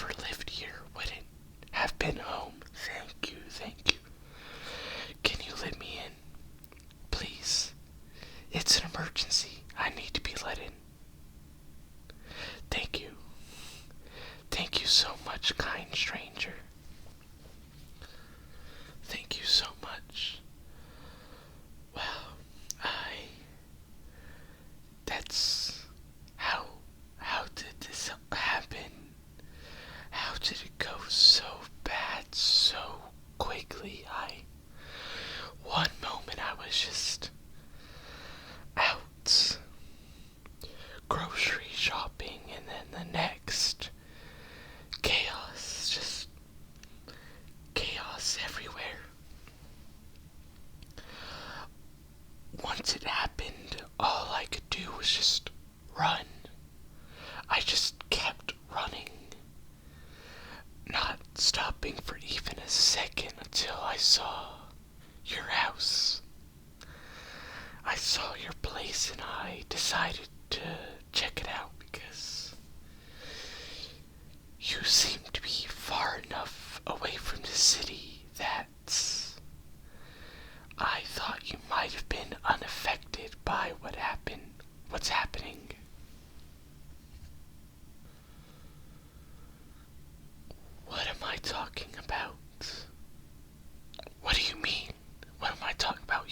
whoever lived here wouldn't have been home. Thank you, thank you. Can you let me in? Please. It's an emergency. I need to be let in. Thank you. Thank you so much, kind stranger. Thank you so much. Well, that's how did this happen? How did it go so bad so quickly? One moment I was just out grocery shopping, and then the next chaos, just chaos everywhere. Once it happened, all I could do was just run. I just kept running, not stopping for even a second until I saw your house. I saw your place and I decided to check it out because you seem to be far enough away from the city that I thought you might have been unaffected by what's happening. What am I talking about? What do you mean? What am I talking about?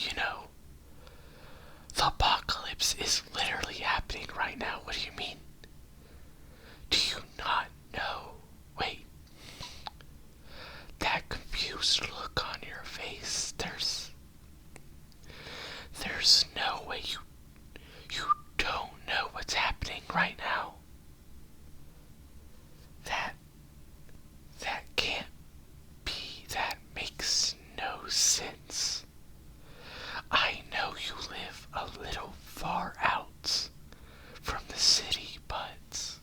The apocalypse is literally happening right now. What do you mean? Do you not know? Wait. That confused look on your face. There's no way you don't know what's happening right now. That can't be. That makes no sense. I know you live a little far out from the city, but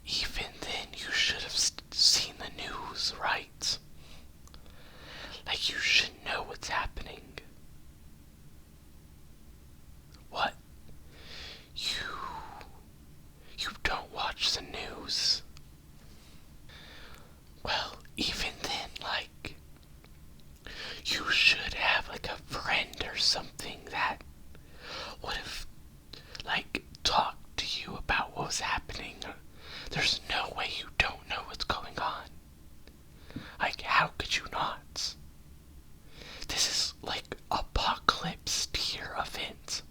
even then you should have seen the news, right? Like, you should know what's happening. What? You don't watch the news? Well, even then, you should have, a friend or something that would have, talked to you about what was happening. There's no way you don't know what's going on. How could you not? This is apocalypse tier event.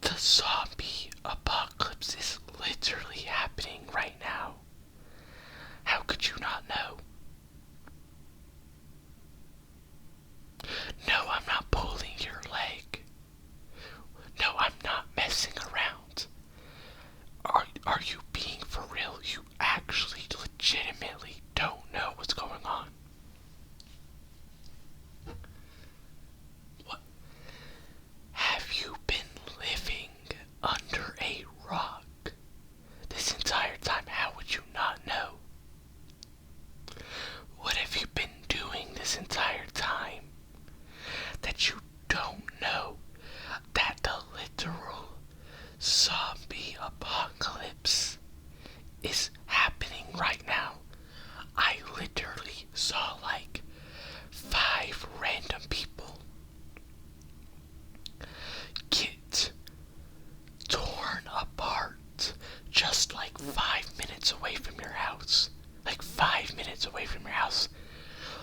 The zombie apocalypse is literally happening right now. How could you not know? No, I'm not pulling your leg. No, I'm not messing around. Are you being for real? You actually legitimately don't know what's going on. What? Have you been living under a rock this entire time? How would you not know? What have you been doing this entire time that you don't know that the literal zombie apocalypse is happening right now? I literally saw 5 random people get torn apart just 5 minutes away from your house. 5 minutes away from your house.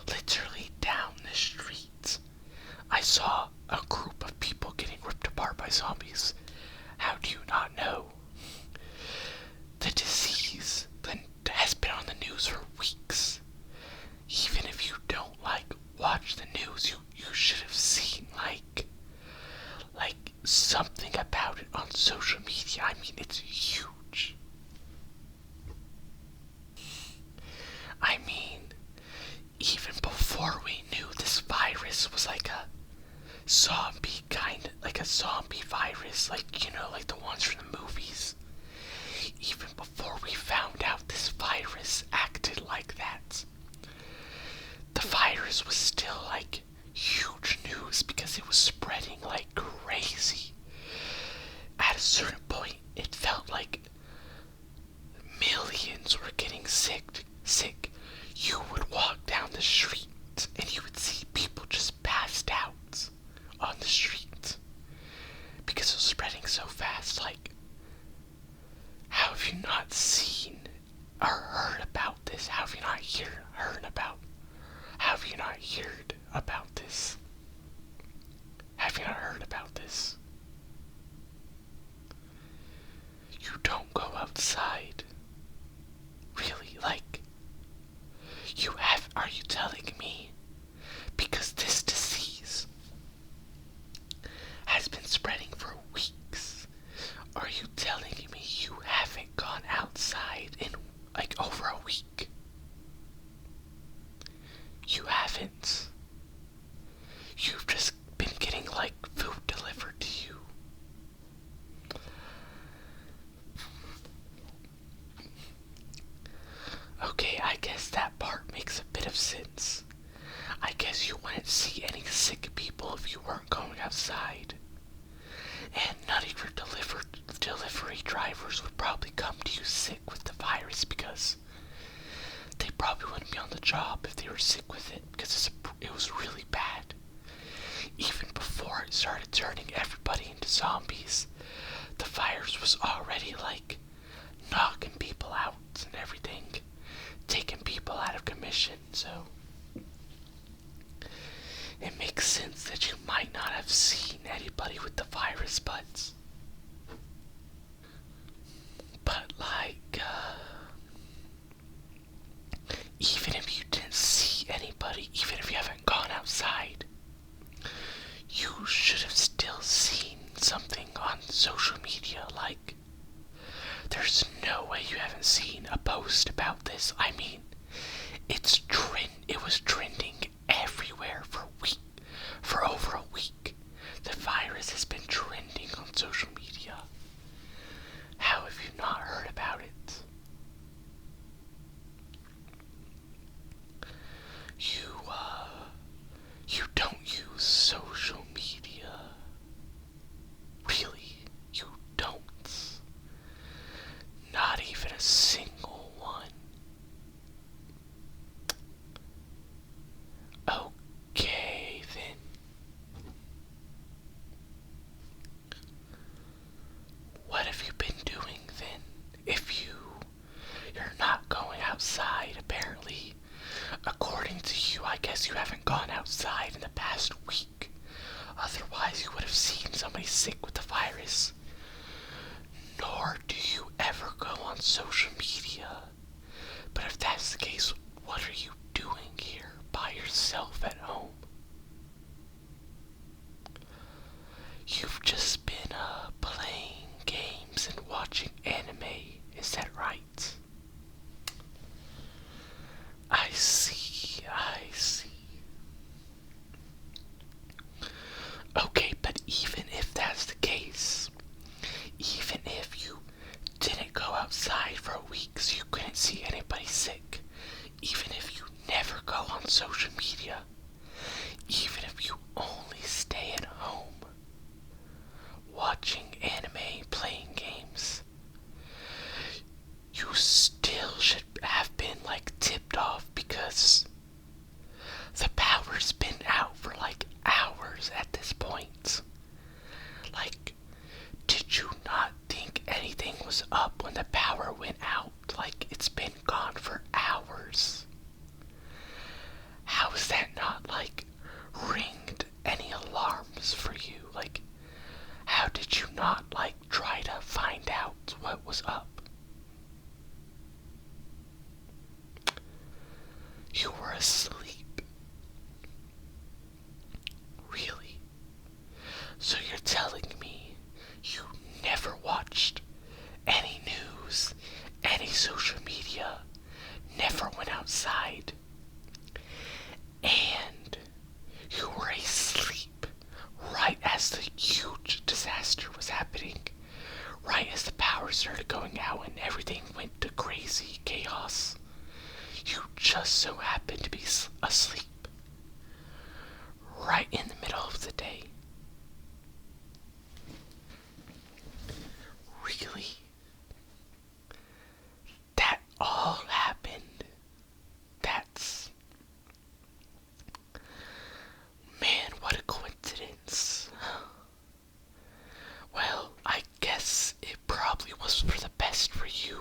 Literally down the street. I saw a group of people getting ripped apart by zombies. How do you not know? The disease that has been on the news for weeks. Even if you don't watch the news, you should have seen something about it on social media. I mean, it's huge. I mean, even before we knew this virus was a have you not seen or heard about this? Have you not heard about? Have you not heard about this? Have you not heard about this? You don't go outside. Really? Like, you have, are you telling me? Because this disease has been spreading for weeks. Are you telling me you haven't gone outside in like over a week? You haven't. You've just been getting like food delivered to you. Okay, I guess that part makes a bit of sense. I guess you wouldn't see any sick people if you weren't going outside. And none of your delivery drivers would probably come to you sick with the virus because they probably wouldn't be on the job if they were sick with it because it was really bad. Even before it started turning everybody into zombies, the virus was already like knocking people out and everything, taking people out of commission, so it makes sense that you might not have seen anybody with the virus, but like, even if you didn't see anybody, even if you haven't gone outside, you should have still seen something on social media. Like, there's no way you haven't seen a post about this. I mean, it was trending everywhere for over a week. The virus has been trending on social media. How have you not heard about it? You don't use social media. Really, you don't. Not even a single one. Okay, then. What have you been doing then? If you're not going outside, apparently. According to you, I guess you haven't gone outside in the past week. Otherwise, you would have seen somebody sick with the virus. Nor do you ever go on social media. But if that's the case, what are you doing here by yourself at home? You've just been playing games and watching anime, is that right? I see. Okay, but even if that's the case, even if you didn't go outside for weeks, you couldn't see anybody sick, even if you never go on social media, even if you only stay at home, watching anime, playing games, you still should have been like tipped off because the power's been out for like hours at this point. Like, did you not think anything was up when the power went out? Like, it's been gone for hours. How is that not like ringed any alarms for you? Like, how did you not like try to find out what was up? You were asleep. Really? So you're telling me you never watched any news, any social media, never went outside, and you were asleep right as the huge disaster was happening, right as the power started going out and everything went to crazy chaos. You just so happened to be asleep right in the middle of the day. Really? That all happened? That's... Man, what a coincidence. Well, I guess it probably was for the best for you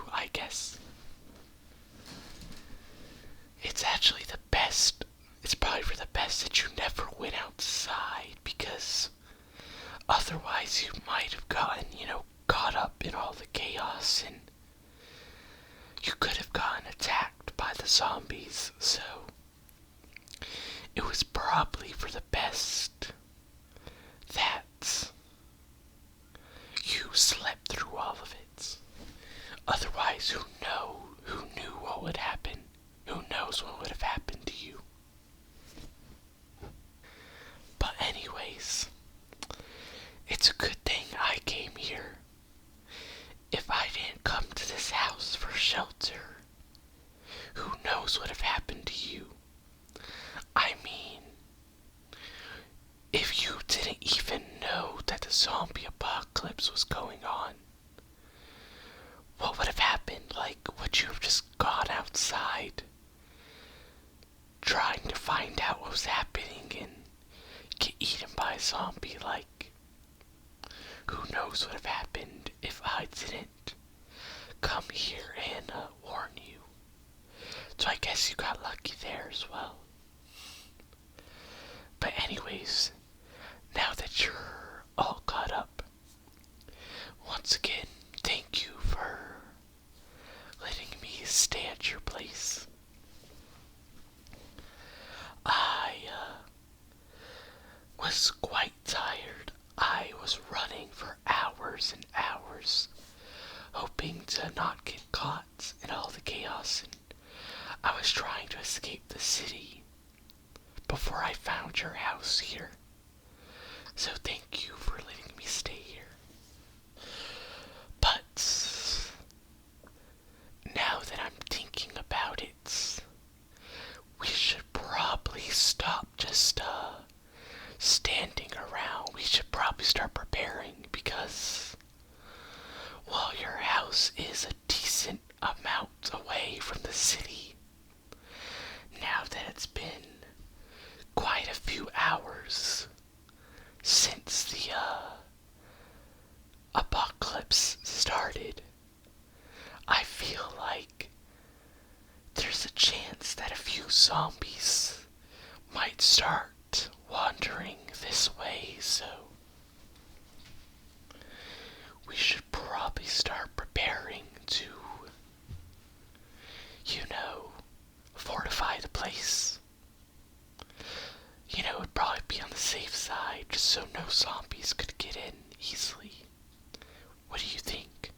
actually the best. It's probably for the best that you never went outside, because otherwise you might have gotten, caught up in all the chaos, and you could have gotten attacked by the zombies. So it was probably for the best that you slept through all of it. Otherwise, who knew what would happen? Who knows what would have happened to you? But anyways, it's a good thing I came here. If I didn't come to this house for shelter, who knows what would have happened to you? I mean, if you didn't even know that the zombie apocalypse was going on, what would have happened? Like, would you have just gone outside trying to find out what was happening and get eaten by a zombie? Like, who knows what would have happened if I didn't come here and warn you. So I guess you got lucky there as well. But anyways, now that you're all caught up, once again, thank you for letting me stay at your place. I was quite tired. I was running for hours and hours, hoping to not get caught in all the chaos, and I was trying to escape the city before I found your house here. So thank you for letting me stay here. But now that I'm thinking about it, we should probably stop just standing around. We should probably start preparing, because while your house is a decent amount away from the city, now that it's been quite a few hours since the apocalypse started, I feel like there's a chance that a few zombies might start wandering this way, so we should probably start preparing to, fortify the place. It'd probably be on the safe side, just so no zombies could get in easily. What do you think?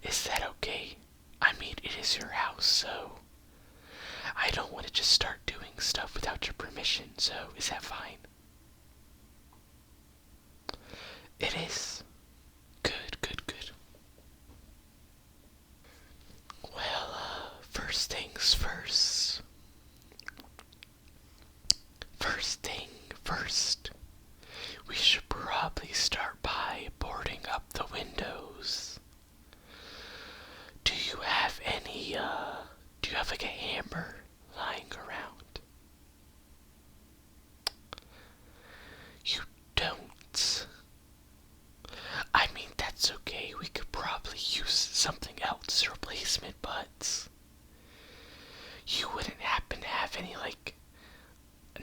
Is that okay? I mean, it is your house, so I don't want to just start doing stuff without your permission, so is that fine? It is. Good, good, good. Well, first things first. First thing first, we should probably start by boarding up the windows. Do you have like a hammer lying around? You don't. I mean, that's okay. We could probably use something else as a replacement, but you wouldn't happen to have any,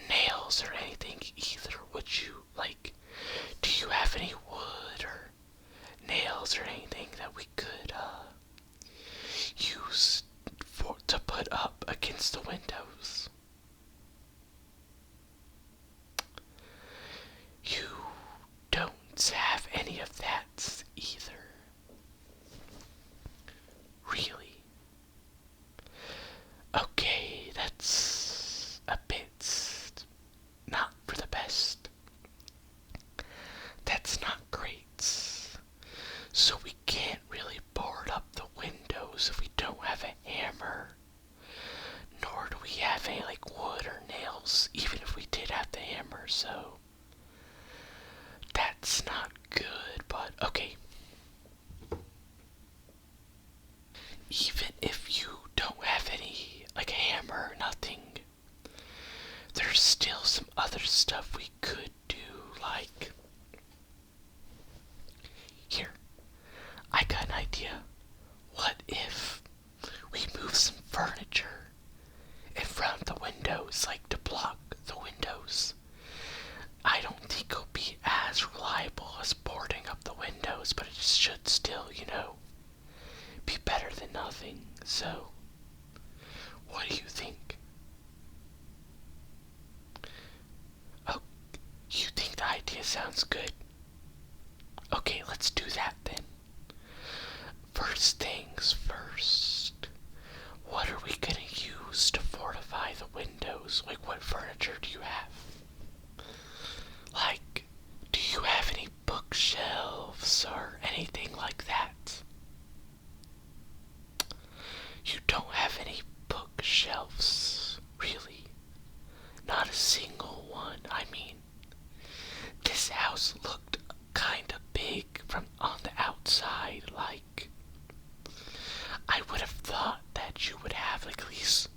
nails or anything either, would you? Do you have any wood or nails or anything that we could use to put up against the windows? You don't have any of that either. Really? Okay, that's a bit not for the best. That's not great. So we can't really borrow nothing. So, what do you think? Oh, you think the idea sounds good? Okay, let's do that then. First things first. What are we gonna use to fortify the windows? Like, what furniture do you have? Like, do you have any bookshelves or anything like that? You don't have any bookshelves, really? Not a single one. I mean, this house looked kinda big from on the outside, like, I would have thought that you would have like at least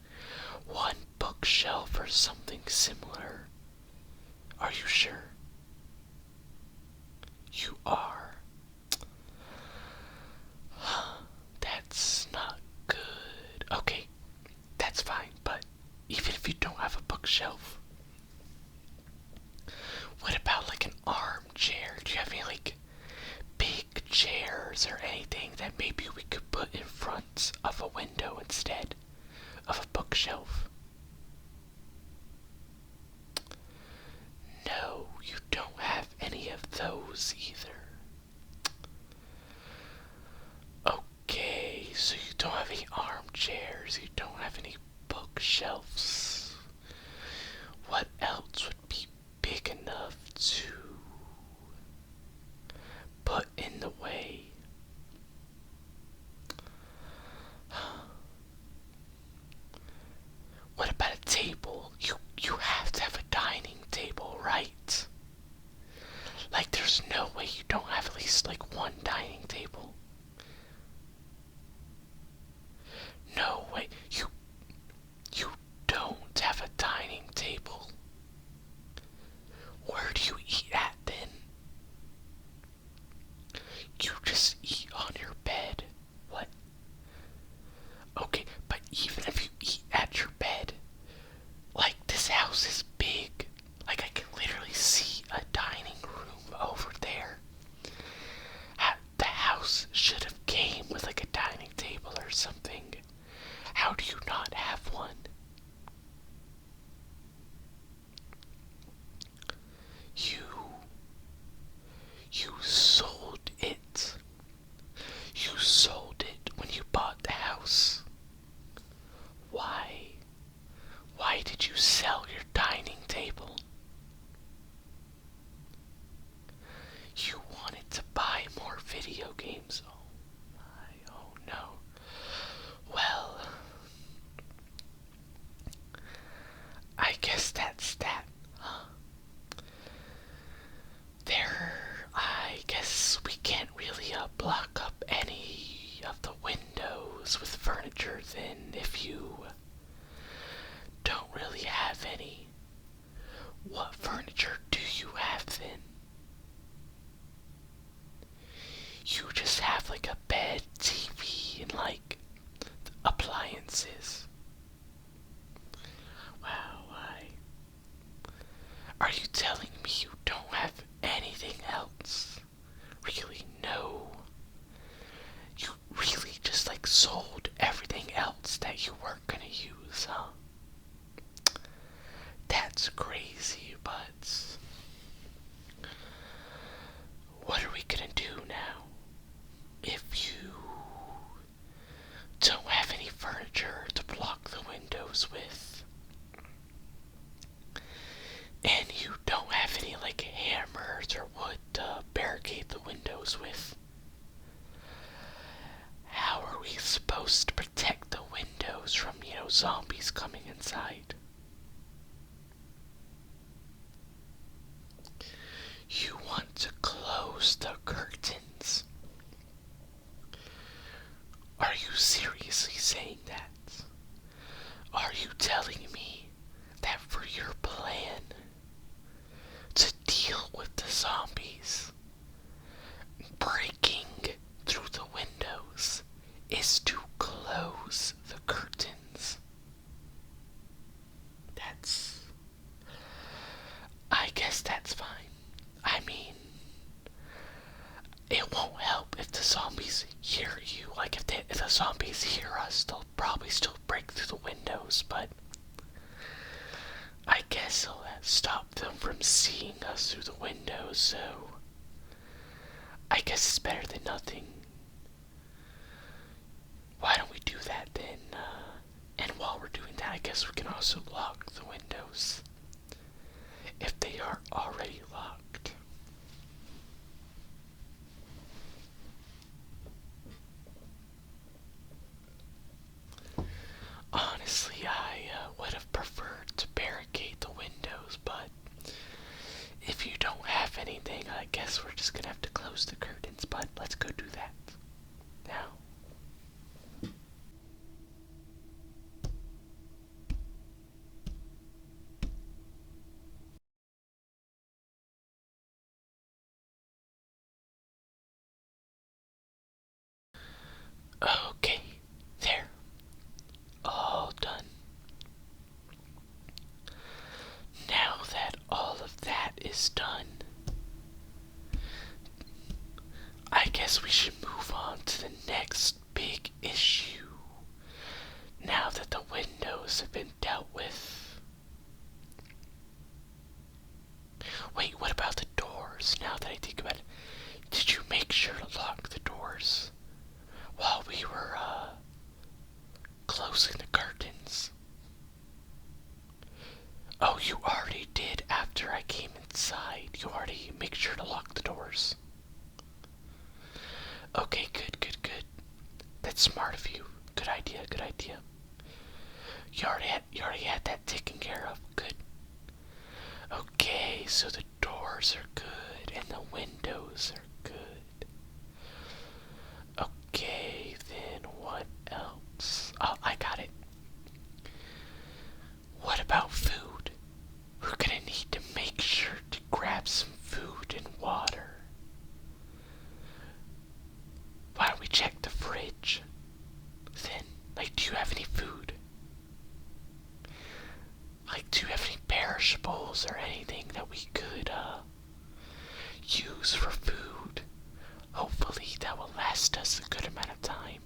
one bookshelf or something similar. Are you sure? You are. That's not good. Okay, that's fine, but even if you don't have a bookshelf, what about like an armchair? Do you have any like big chairs or anything that maybe we could put in front of a window instead of a bookshelf? No, you don't have any of those either. Okay, so you don't have any armchairs, you don't have any bookshelves. What else would be big enough to put in the way? What about a table? You have to have a dining table, right? Like, there's no way you don't have at least like one dining table. No way. You don't have a dining table. Where do you eat at then? You just eat on your bed. What? Okay, but even if you eat at your bed, like, this house is big. Like, I can literally see a dining room over there. The house should have came with like a dining table or something. How do you not have one? You sold it. You sold it when you bought the house. Why? Why did you sell your dining table? You wanted to buy more video games. Oh no. Well, I guess that's that. I guess we can't really block up any of the windows with furniture then if you don't really have any. What furniture do you have then? You just have like a bed, TV, and like appliances. Wow, are you telling me you don't have anything else? Really, no. You really just like sold everything else that you weren't gonna use, huh? That's crazy, but what are we gonna do now? If you don't have any furniture to block the windows with, and you don't have any like hammers or wood to barricade the windows with, how are we supposed to protect the windows from, zombies coming inside? You want to close the curtains. Are you seriously saying that? Are you telling me that for your plan to deal with the zombies, breaking through the windows is to close the curtains? I guess that's fine. I mean, it won't help if the zombies hear you. Like, if the zombies hear us, they'll probably still break through the windows, but I guess it'll stop them from seeing us through the windows, so I guess it's better than nothing. Why don't we do that then? And while we're doing that, I guess we can also lock the windows if they are already locked. Honestly, I would have preferred to barricade the windows, but if you don't have anything, I guess we're just gonna have to close the curtains, but let's go do that now. Okay, there. All done. Now that all of that is done, I guess we should move on to the next big issue. Now that the windows have been dealt with. Wait, what about the doors? Now that I think about it, did you make sure to lock the doors while we were, closing the curtains? Oh, you already did after I came inside. You already make sure to lock the doors. Okay, good, good, good. That's smart of you. Good idea, good idea. You already had that taken care of. Good. Okay, so the doors are good and the windows are good. Okay, then what else? Oh, I got it. What about food? We're gonna need to make sure to grab some food and water. Why don't we check the fridge? Then, like, do you have any food? Like, do you have any perishables or anything that we could, use for food? Hopefully that will last us a good amount of time.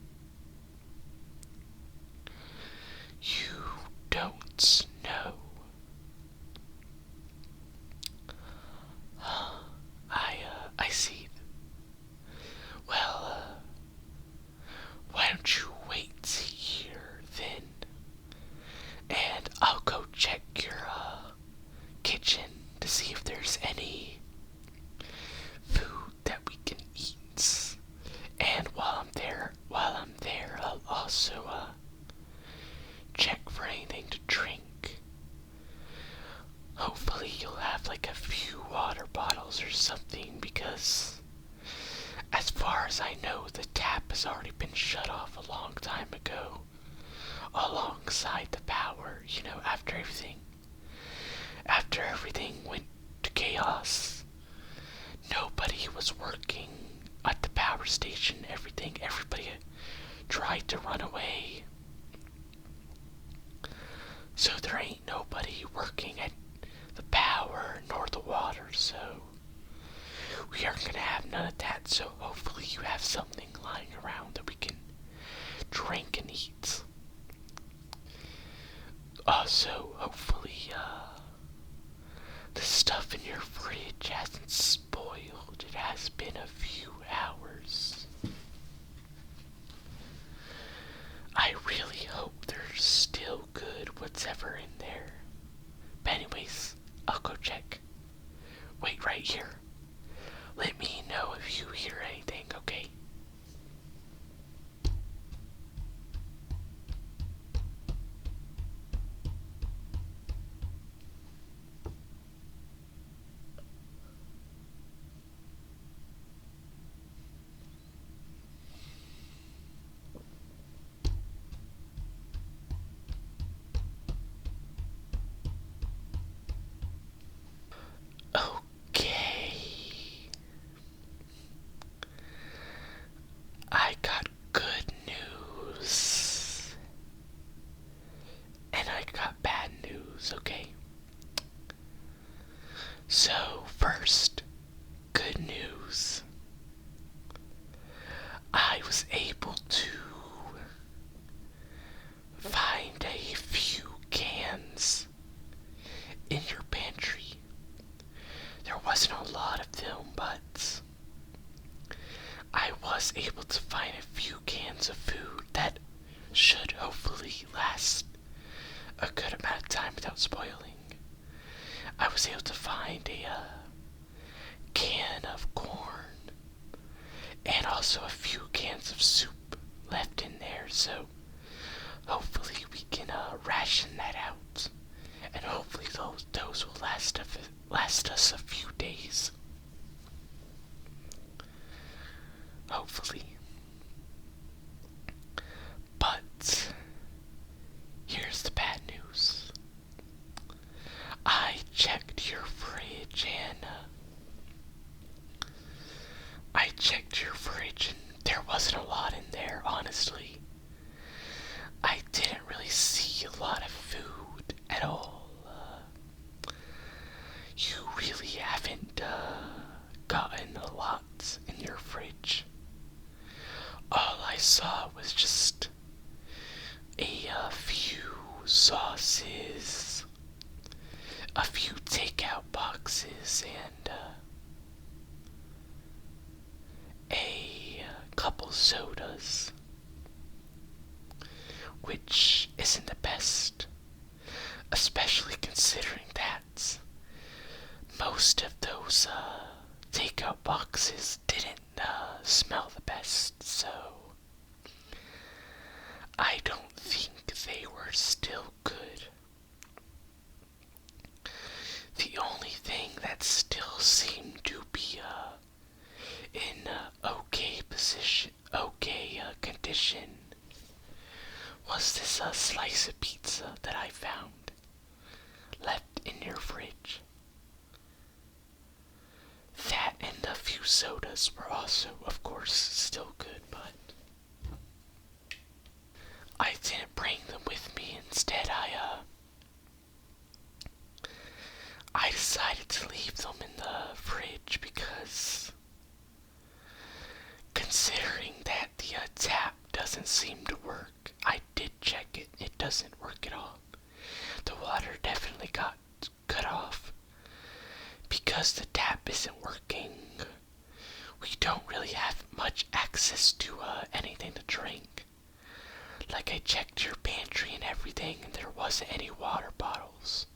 You don't know. I see. Well, why don't you wait here then? And I'll go check your, kitchen to see if there's any food that we can eat. And while I'm there, I'll also, check for anything to drink. Hopefully you'll have like a few water bottles or something, because as far as I know, the tap has already been shut off a long time ago, alongside the power, after everything went to chaos. Nobody was working at the power station. Everybody tried to run away. So there ain't nobody working at the power nor the water, so we aren't gonna have none of that. So hopefully you have something lying around that we can drink and eat. Also, hopefully, the stuff in your fridge hasn't spoiled. It has been a few hours. I really hope they're still good, whatever in there. But anyways, I'll go check. Wait right here. Let me know if you hear anything, okay? a good amount of time without spoiling. I was able to find a can of corn and also a few cans of soup left in there, so hopefully we can ration that out, and hopefully those will last us a few days. Hopefully. But here's the bad news. I checked your fridge and there wasn't a lot in there, honestly. I didn't really see a lot of food at all. You really haven't gotten a lot in your fridge. All I saw was just a few sauces, a few takeout boxes, and a couple sodas, which isn't the best, especially considering that most of those takeout boxes didn't smell the best, so I don't think they were still good. The only thing that still seemed to be in condition was this slice of pizza that I found left in your fridge. That and a few sodas were also, of course, still good, but I didn't bring them with me. Instead, I decided to leave them in the fridge because, considering that the tap doesn't seem to work, I did check it. It doesn't work at all. The water definitely got cut off. Because the tap isn't working, we don't really have much access to anything to drink. Like, I checked your pantry and everything, and there wasn't any water bottles.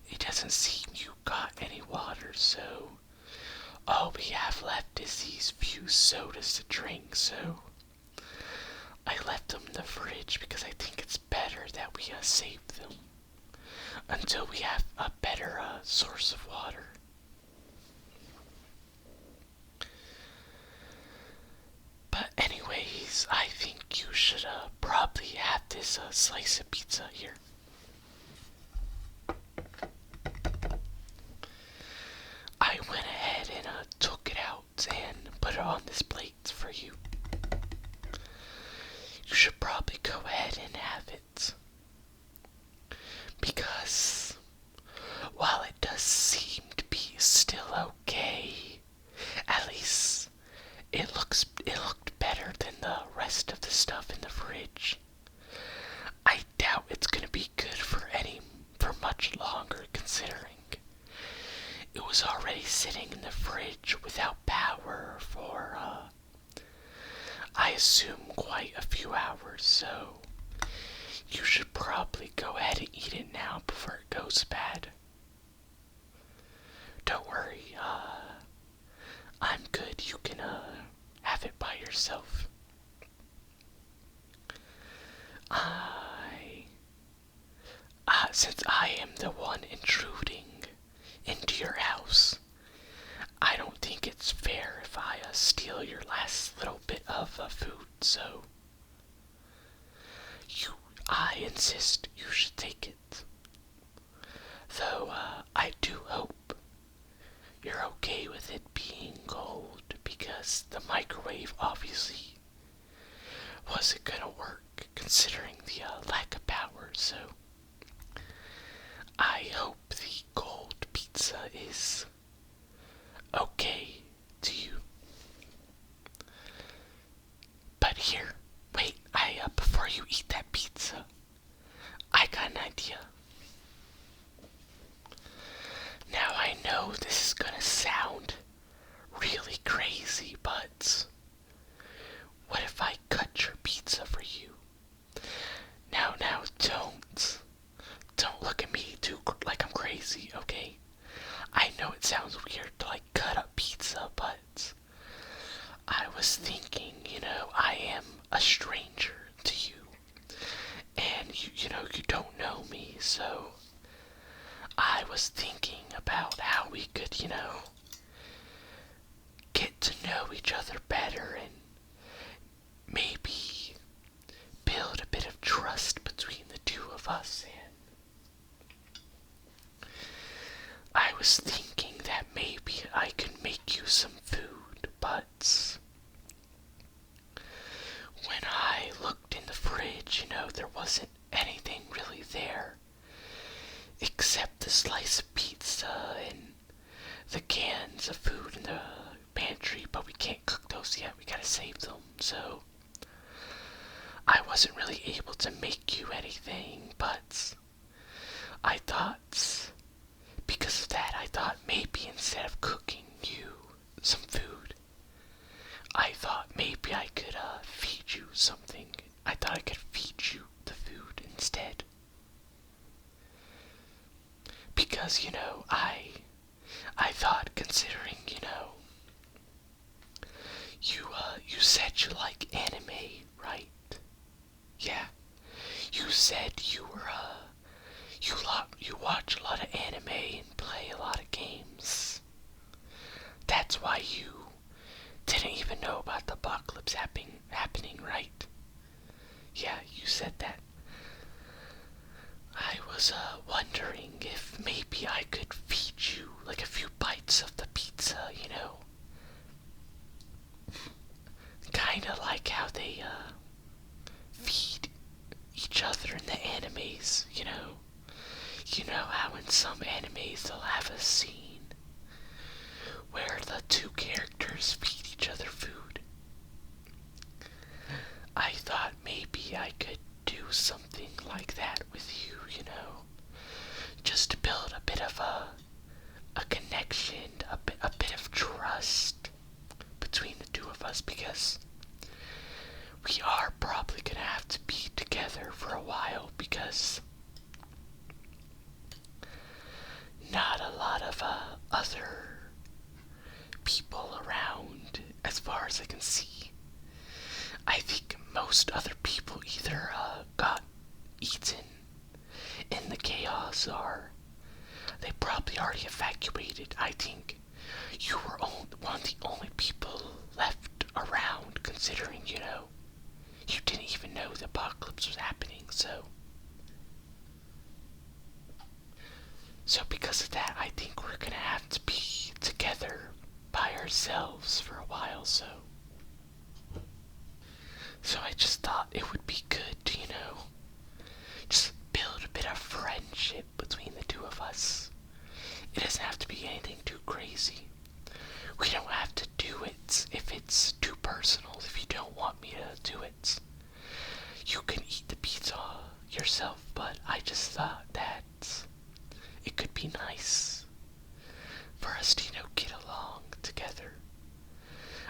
It doesn't seem you got any water, so all we have left is these few sodas to drink, so I left them in the fridge because I think it's better that we save them until we have a better source of water. But anyways, I think you should probably have this slice of pizza here. I went ahead and took it out and put it on this plate for you. You should probably go ahead and have it. Because while it does seem to be still okay, at least it looked better than the rest of the stuff in the fridge. I doubt it's gonna be good for much longer, considering it was already sitting in the fridge without power for I assume quite a few hours, so you should probably go ahead and eat it now before it goes bad. Don't worry, I'm good. You can have it by yourself. Since I am the one intruding into your house, I don't think it's fair if I steal your last little bit of food, so I insist you should take it. Though I do hope you're okay with it being cold, because the microwave obviously wasn't gonna work considering the lack of power, so I hope the cold pizza is okay to you. But here, wait, before you eat that pizza, I got an idea. Now I know this is gonna sound really crazy, but what if I cut your pizza for you? Now, don't. a stranger to you, and you don't know me, so I was thinking about how we could, get to know each other better and maybe build a bit of trust between the two of us. And I was thinking that maybe I could make you some food, but when I looked in the fridge, there wasn't anything really there except the slice of pizza and the cans of food in the pantry, but we can't cook those yet. We gotta save them. So I wasn't really able to make you anything, but I thought, because of that, I thought maybe instead of cooking you some food, I thought maybe I could feed you something. I thought I could feed you the food instead. Because, I thought, considering, you said you like anime, right? Yeah. You said you were, you watch a lot of anime and play a lot of games. That's why you didn't even know about the apocalypse happening, right? Yeah, you said that. I was wondering if maybe I could feed you like a few bites of the pizza, Kinda like how they feed each other in the animes, You know how in some animes they'll have a scene where the two characters feed each other food. I thought maybe I could do something like that with you, just to build a bit of a connection, a bit of trust between the two of us, because we are probably gonna have to be together for a while, because not a lot of other people around as far as I can see. I think most other people either got eaten in the chaos or they probably already evacuated. I think you were one of the only people left around, considering, you didn't even know the apocalypse was happening, so because of that, I think we're gonna have to be together by ourselves for a while, so I just thought it would be good to, just build a bit of friendship between the two of us. It doesn't have to be anything too crazy. We don't have to do it if it's too personal. If you don't want me to do it, you can eat the pizza yourself, but I just thought that it could be nice for us to, get along together.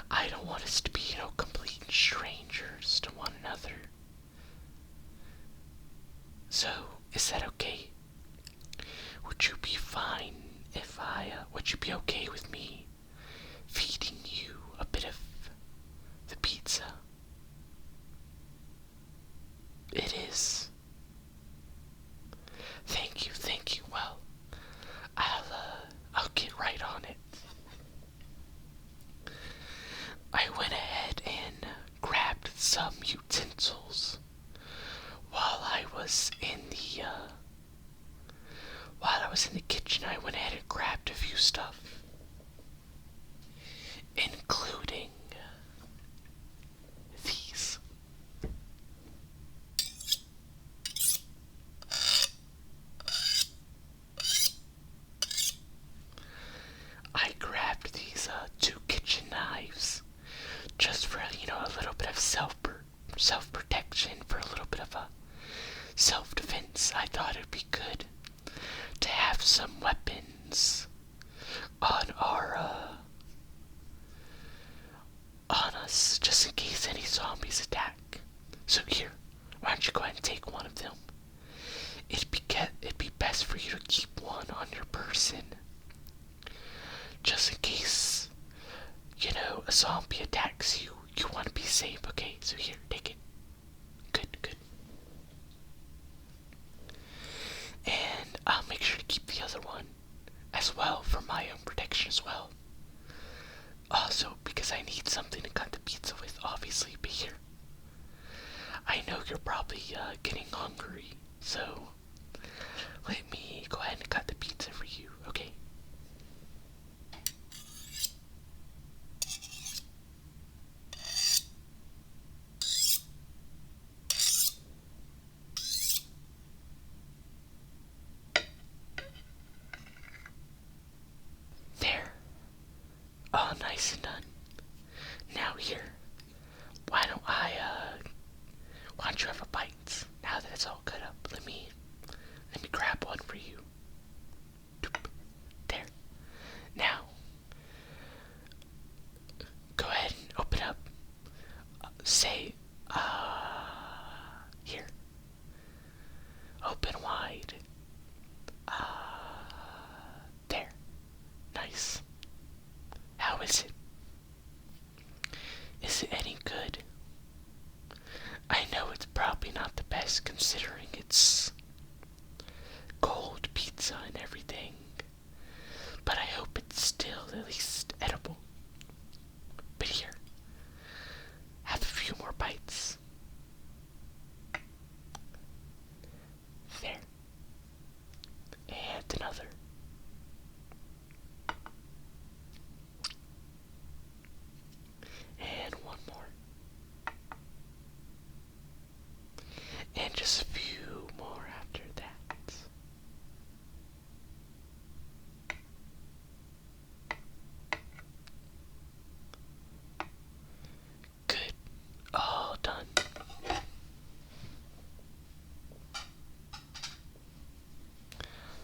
I don't want us to be, complete strangers to one another. So, is that okay? Would you be fine if would you be okay with me feeding you a bit of the pizza? It is. Thank you. Well, I'll get right on it. I went ahead and grabbed some utensils while I was in the kitchen. I went ahead and grabbed a few stuff, including these. I grabbed these two kitchen knives just for, a little bit of self-protection, for a little bit of a self-defense. I thought it'd be good to have some weapons on on us, just in case any zombies attack. So here, why don't you go ahead and take one of them? It'd be best for you to keep one on your person, just in case, a zombie attacks you. You want to be safe, okay? So here, take it. you're probably getting hungry, so let me go ahead and cut the pizza for you, okay? There. All nice and done. Now here, why don't you have a bite? Now that it's all cut up, let me grab one for you. There. Now, go ahead and open up. Say, here. Open wide. There. Nice. How is it? Is it any good? I know it's probably not the best considering it's cold pizza and everything, but I hope it's still at least edible. But here, have a few more bites. There. And another. And one more. And just a few more after that. Good. All done.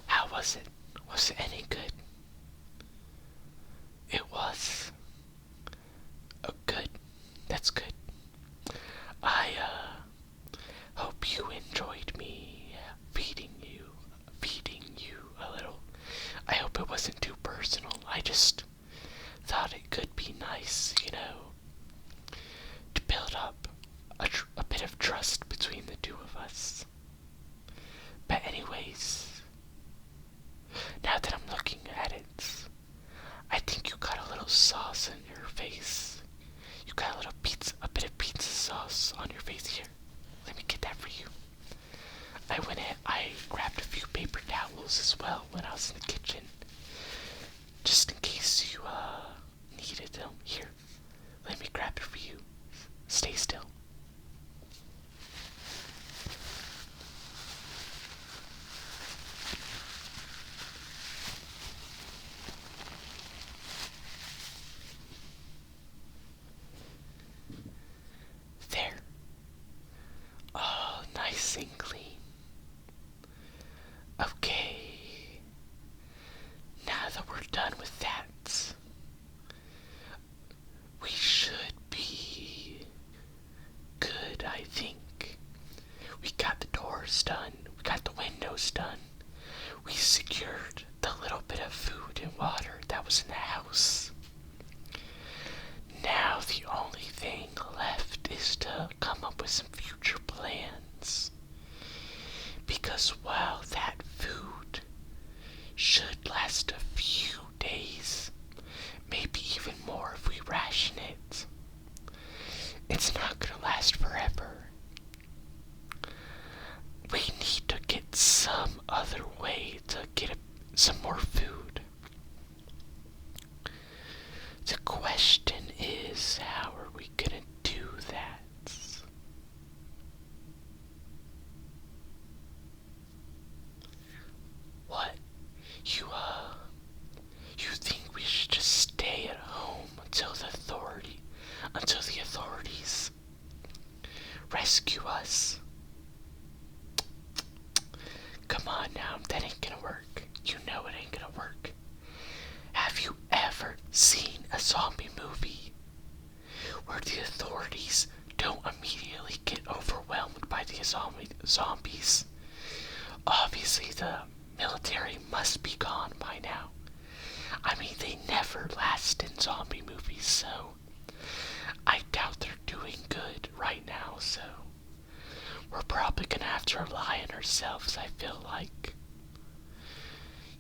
How was it? Was it any good? It was. Oh, good. That's good. I hope you enjoyed me feeding you a little. I hope it wasn't too personal. I just thought it could be nice, to build up a bit of trust between the two of us. But anyways, now that I'm looking at it, I think you got a little sauce in your face. You got a bit of pizza sauce on your face here. Let me get that for you. I grabbed a few paper towels as well when I was in the kitchen, just in case you needed them. Here, let me grab it for you. Stay still. There. Oh, nice and clean. Okay. Now that we're done with that, we should be good, I think. We got the doors done. We got the windows done. We secured the little bit of food and water that was in the house. Now the only thing left is to come up with some future plans. Because while that food should last a few days, maybe even more if we ration it, it's not gonna last forever. We need to get some other way to get some more food. The question is, how are we gonna do that? What? You think we should just stay at home until the authorities rescue us? Come on now, that ain't gonna work. You know it ain't gonna work. Have you ever seen a zombie movie where the authorities don't immediately get overwhelmed by the zombies? Obviously, the military must be gone by now. I mean, they never last in zombie movies, so I doubt they're doing good right now, so we're probably gonna have to rely on ourselves, I feel like.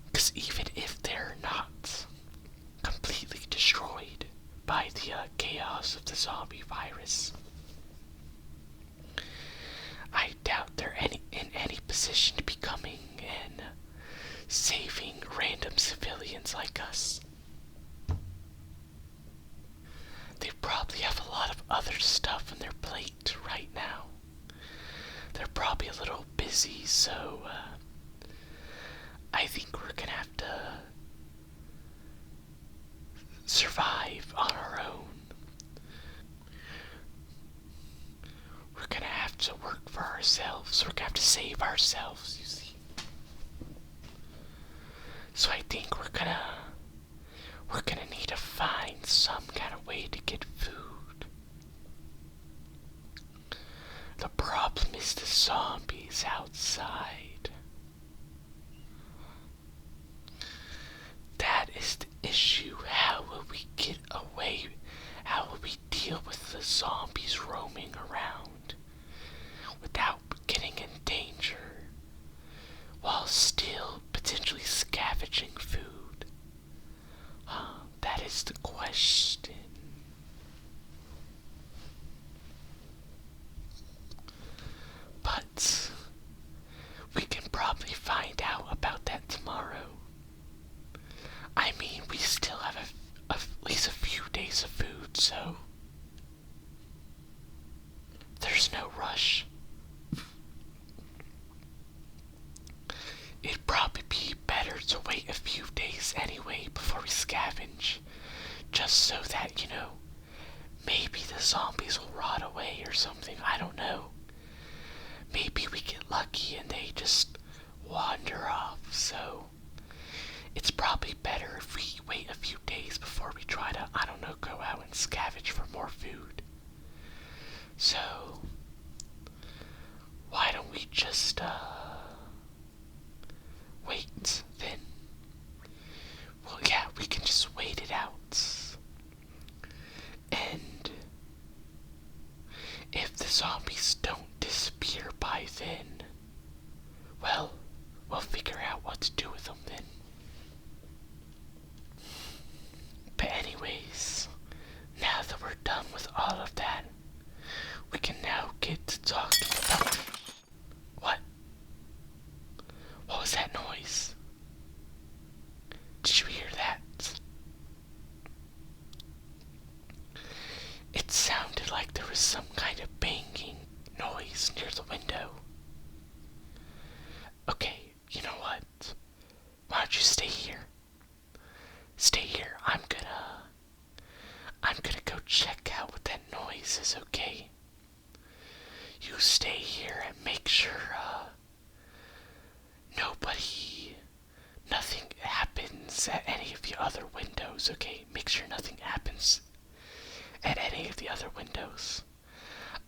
Because even if they're not completely destroyed by the chaos of the zombie virus, decision to be coming and saving random civilians like us. They probably have a lot of other stuff on their plate right now. They're probably a little busy, so I think we're gonna have to survive on our own. We're gonna have to work for ourselves. We're gonna have to save ourselves, you see. So I think we're gonna need to find some kind of way to get food. The problem is the zombies outside. That is the issue. How will we get away? How will we deal with the zombies roaming around without getting in danger while still potentially scavenging food? That is the question. But we can probably find out about that tomorrow. I mean, we still have at least a few days of food, so there's no rush. It'd probably be better to wait a few days anyway before we scavenge, just so that, maybe the zombies will rot away or something, I don't know. Maybe we get lucky and they just wander off, so it's probably better if we wait a few days before we try to, I don't know, go out and scavenge for more food. So, why don't we just, wait then? Well, yeah, we can just wait it out. And if the zombies don't disappear by then, well, we'll figure out what to do with them then. But anyways, now that we're done with all of that, we can now get to talking about... What? What was that noise? Did you hear that? It sounded like there was some kind of banging noise near the window. Okay, you know what? Why don't you stay here? Stay here. I'm gonna go check out what that noise is, okay? You stay here and make sure, nothing happens at any of the other windows, okay? Make sure nothing happens at any of the other windows.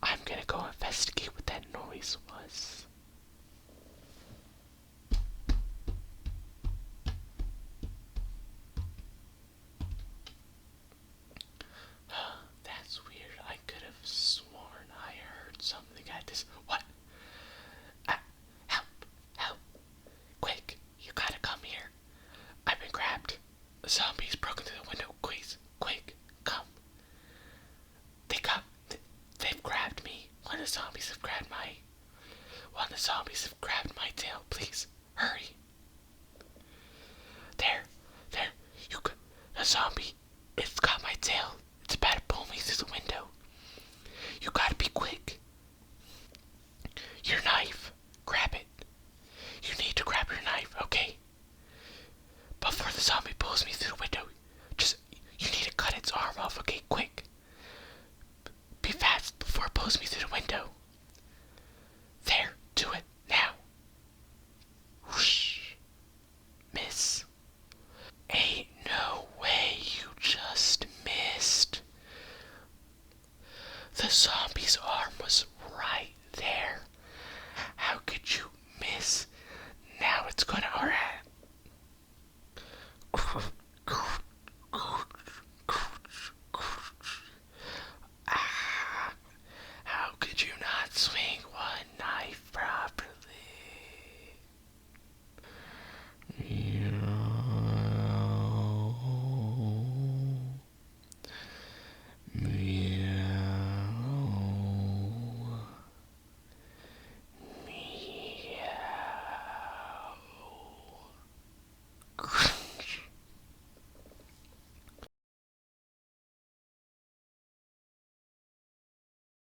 I'm gonna go investigate what that noise was. That's weird. I could have sworn I heard something at this. What? Help! Help! Quick! You gotta come here. I've been grabbed. The zombies broke into the window. Please, quick, come. They've grabbed me. One of the zombies have grabbed my tail. Please, hurry. There, the zombie, it's got my tail. It's about to pull me through the window. You gotta be quick. Your knife, grab it. You need to grab your knife, okay? Before the zombie pulls me through the window, you need to cut its arm off, okay? Quick. Be fast before it pulls me through the window. There, do it, now. Whoosh. Miss. Ain't no way you just missed. The zombie's arm was right there. How could you miss? Now it's gonna hurt